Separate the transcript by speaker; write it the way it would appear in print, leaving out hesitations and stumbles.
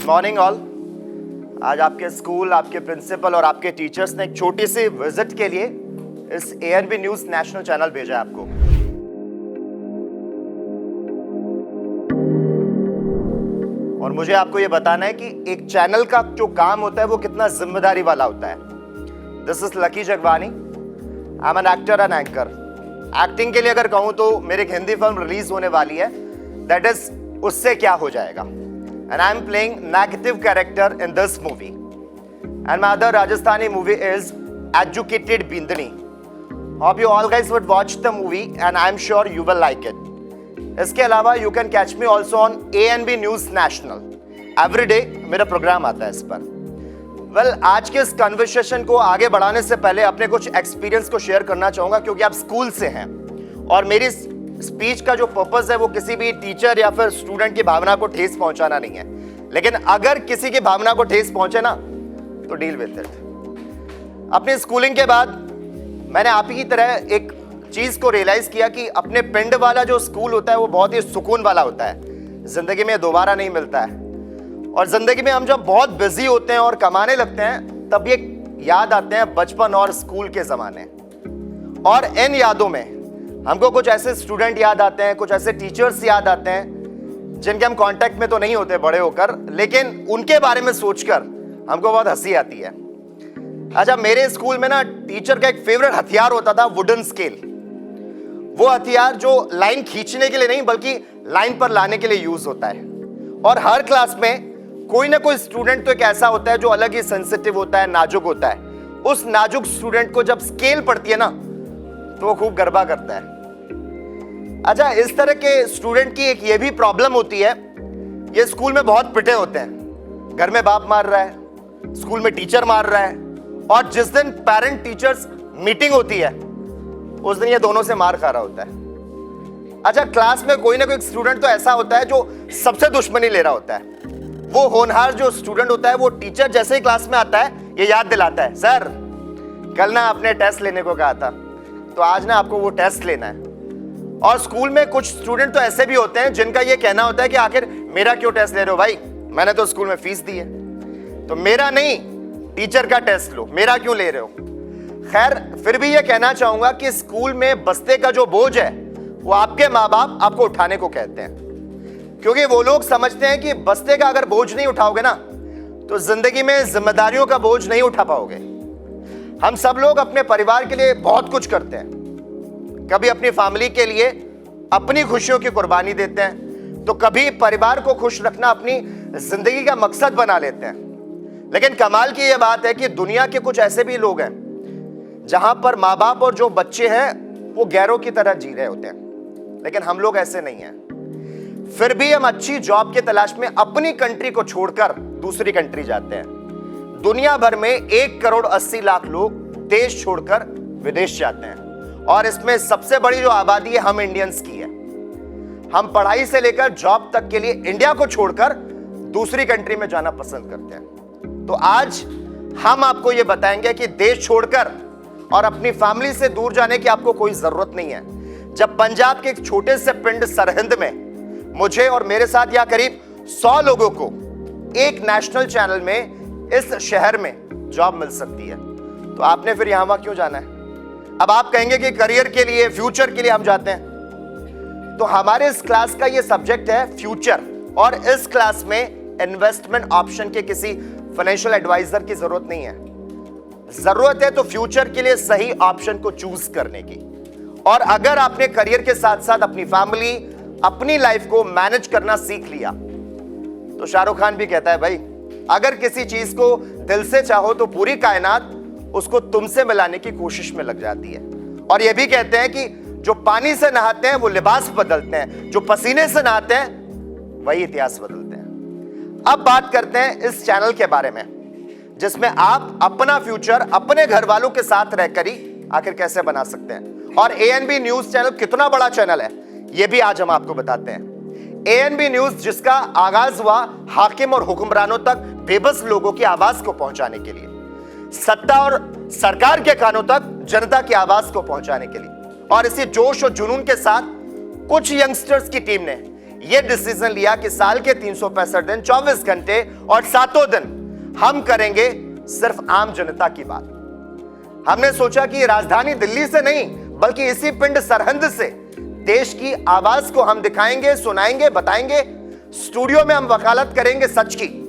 Speaker 1: Morning all. आज आपके school, आपके प्रिंसिपल और आपके टीचर्स ने एक छोटी सी विजिट के लिए इस ANB न्यूज़ नेशनल चैनल भेजा है आपको। और मुझे आपको ये बताना है कि एक चैनल का जो काम होता है वो कितना जिम्मेदारी वाला होता है। This is lucky Jagwani. I am an actor and anchor. Acting के लिए अगर कहूं तो मेरी एक हिंदी फिल्म रिलीज होने वाली है, दैट इज उससे क्या हो जाएगा। And I'm playing negative character in this movie. And my other Rajasthani movie is Educated Bindani. Hope you all guys would watch the movie and I'm sure you will like it. इसके अलावा you can catch me also on ANB News National. Every day मेरा programme आता है इस पर। Well, आज के इस कन्वर्सेशन को आगे बढ़ाने से पहले अपने कुछ एक्सपीरियंस को शेयर करना चाहूँगा, क्योंकि आप स्कूल से हैं और मेरी स्पीच का जो पर्पस है वो किसी भी टीचर या फिर स्टूडेंट की भावना को ठेस पहुंचाना नहीं है। लेकिन अगर किसी की भावना को ठेस पहुंचे ना तो डील विद इट। अपनी स्कूलिंग के बाद मैंने आप ही की तरह एक चीज को रियलाइज किया कि अपने पिंड वाला जो स्कूल होता है वो बहुत ही सुकून वाला होता है, जिंदगी में दोबारा नहीं मिलता है। और जिंदगी में हम जब बहुत बिजी होते हैं और कमाने लगते हैं तब ये याद आते हैं बचपन और स्कूल के जमाने। और इन यादों में हमको कुछ ऐसे स्टूडेंट याद आते हैं, कुछ ऐसे टीचर्स याद आते हैं जिनके हम कांटेक्ट में तो नहीं होते बड़े होकर, लेकिन उनके बारे में सोचकर हमको बहुत हंसी आती है। अच्छा, मेरे स्कूल में ना टीचर का एक फेवरेट हथियार होता था, वुडन स्केल। वो हथियार जो लाइन खींचने के लिए नहीं बल्कि लाइन पर लाने के लिए यूज होता है। और हर क्लास में कोई ना कोई स्टूडेंट तो एक ऐसा होता है जो अलग ही सेंसिटिव होता है, नाजुक होता है। उस नाजुक स्टूडेंट को जब स्केल पड़ती है ना तो वो खूब गरबा करता है। अच्छा, इस तरह के स्टूडेंट की एक ये भी प्रॉब्लम होती है, ये स्कूल में बहुत पिटे होते हैं। घर में बाप मार रहा है, स्कूल में टीचर मार रहा है, और जिस दिन पेरेंट टीचर्स मीटिंग होती है उस दिन ये दोनों से मार खा रहा होता है। अच्छा, क्लास में कोई ना कोई स्टूडेंट तो ऐसा होता है जो सबसे दुश्मनी ले रहा होता है। वो होनहार जो स्टूडेंट होता है वो टीचर जैसे ही क्लास में आता है ये याद दिलाता है, सर कल ना आपने टेस्ट लेने को कहा था तो आज ना आपको वो टेस्ट लेना है। और स्कूल में कुछ स्टूडेंट तो ऐसे भी होते हैं जिनका ये कहना होता है कि आखिर मेरा क्यों टेस्ट ले रहे हो भाई, मैंने तो स्कूल में फीस दी है, तो मेरा नहीं टीचर का टेस्ट लो, मेरा क्यों ले रहे हो। खैर, फिर भी ये कहना चाहूंगा कि स्कूल में बस्ते का जो बोझ है वो आपके माँ बाप आपको उठाने को कहते हैं, क्योंकि वो लोग समझते हैं कि बस्ते का अगर बोझ नहीं उठाओगे ना तो जिंदगी में जिम्मेदारियों का बोझ नहीं उठा पाओगे। हम सब लोग अपने परिवार के लिए बहुत कुछ करते हैं, कभी अपनी फैमिली के लिए अपनी खुशियों की कुर्बानी देते हैं, तो कभी परिवार को खुश रखना अपनी जिंदगी का मकसद बना लेते हैं। लेकिन कमाल की यह बात है कि दुनिया के कुछ ऐसे भी लोग हैं जहां पर माँ बाप और जो बच्चे हैं वो गैरों की तरह जी रहे होते हैं, लेकिन हम लोग ऐसे नहीं हैं। फिर भी हम अच्छी जॉब की तलाश में अपनी कंट्री को छोड़कर दूसरी कंट्री जाते हैं। दुनिया भर में 1,80,00,000 लोग देश छोड़कर विदेश जाते हैं, और इसमें सबसे बड़ी जो आबादी है हम इंडियंस की है। हम पढ़ाई से लेकर जॉब तक के लिए इंडिया को छोड़कर दूसरी कंट्री में जाना पसंद करते हैं। तो आज हम आपको यह बताएंगे कि देश छोड़कर और अपनी फैमिली से दूर जाने की आपको कोई जरूरत नहीं है। जब पंजाब के एक छोटे से पिंड सरहिंद में मुझे और मेरे साथ या करीब 100 लोगों को एक नेशनल चैनल में इस शहर में जॉब मिल सकती है, तो आपने फिर यहां वहां क्यों जाना है। अब आप कहेंगे कि करियर के लिए, फ्यूचर के लिए हम जाते हैं, तो हमारे इस क्लास का ये सब्जेक्ट है फ्यूचर, और इस क्लास में इन्वेस्टमेंट ऑप्शन के किसी फाइनेंशियल एडवाइजर की जरूरत नहीं है। जरूरत है तो फ्यूचर के लिए सही ऑप्शन को चूज करने की। और अगर आपने करियर के साथ साथ अपनी फैमिली, अपनी लाइफ को मैनेज करना सीख लिया, तो शाहरुख खान भी कहता है भाई, अगर किसी चीज को दिल से चाहो तो पूरी कायनात उसको तुमसे मिलाने की कोशिश में लग जाती है। और यह भी कहते हैं कि जो पानी से नहाते हैं वो लिबास बदलते हैं, जो पसीने से नहाते हैं वही इतिहास बदलते हैं। अब बात करते हैं इस चैनल के बारे में। जिसमें आप अपना फ्यूचर अपने घर वालों के साथ रहकर ही आखिर कैसे बना सकते हैं। और एएनबी न्यूज चैनल कितना बड़ा चैनल है यह भी आज हम आपको बताते हैं। एएनबी न्यूज जिसका आगाज हुआ हाकिम और हुक्मरानों तक बेबस लोगों की आवाज को पहुंचाने के लिए, सत्ता और सरकार के कानों तक जनता की आवाज को पहुंचाने के लिए। और इसी जोश और जुनून के साथ कुछ यंगस्टर्स की टीम ने यह डिसीजन लिया कि साल के 365 दिन 24 घंटे और 7 दिन हम करेंगे सिर्फ आम जनता की बात। हमने सोचा कि राजधानी दिल्ली से नहीं बल्कि इसी पिंड सरहंद से देश की आवाज को हम दिखाएंगे, सुनाएंगे, बताएंगे। स्टूडियो में हम वकालत करेंगे सच की।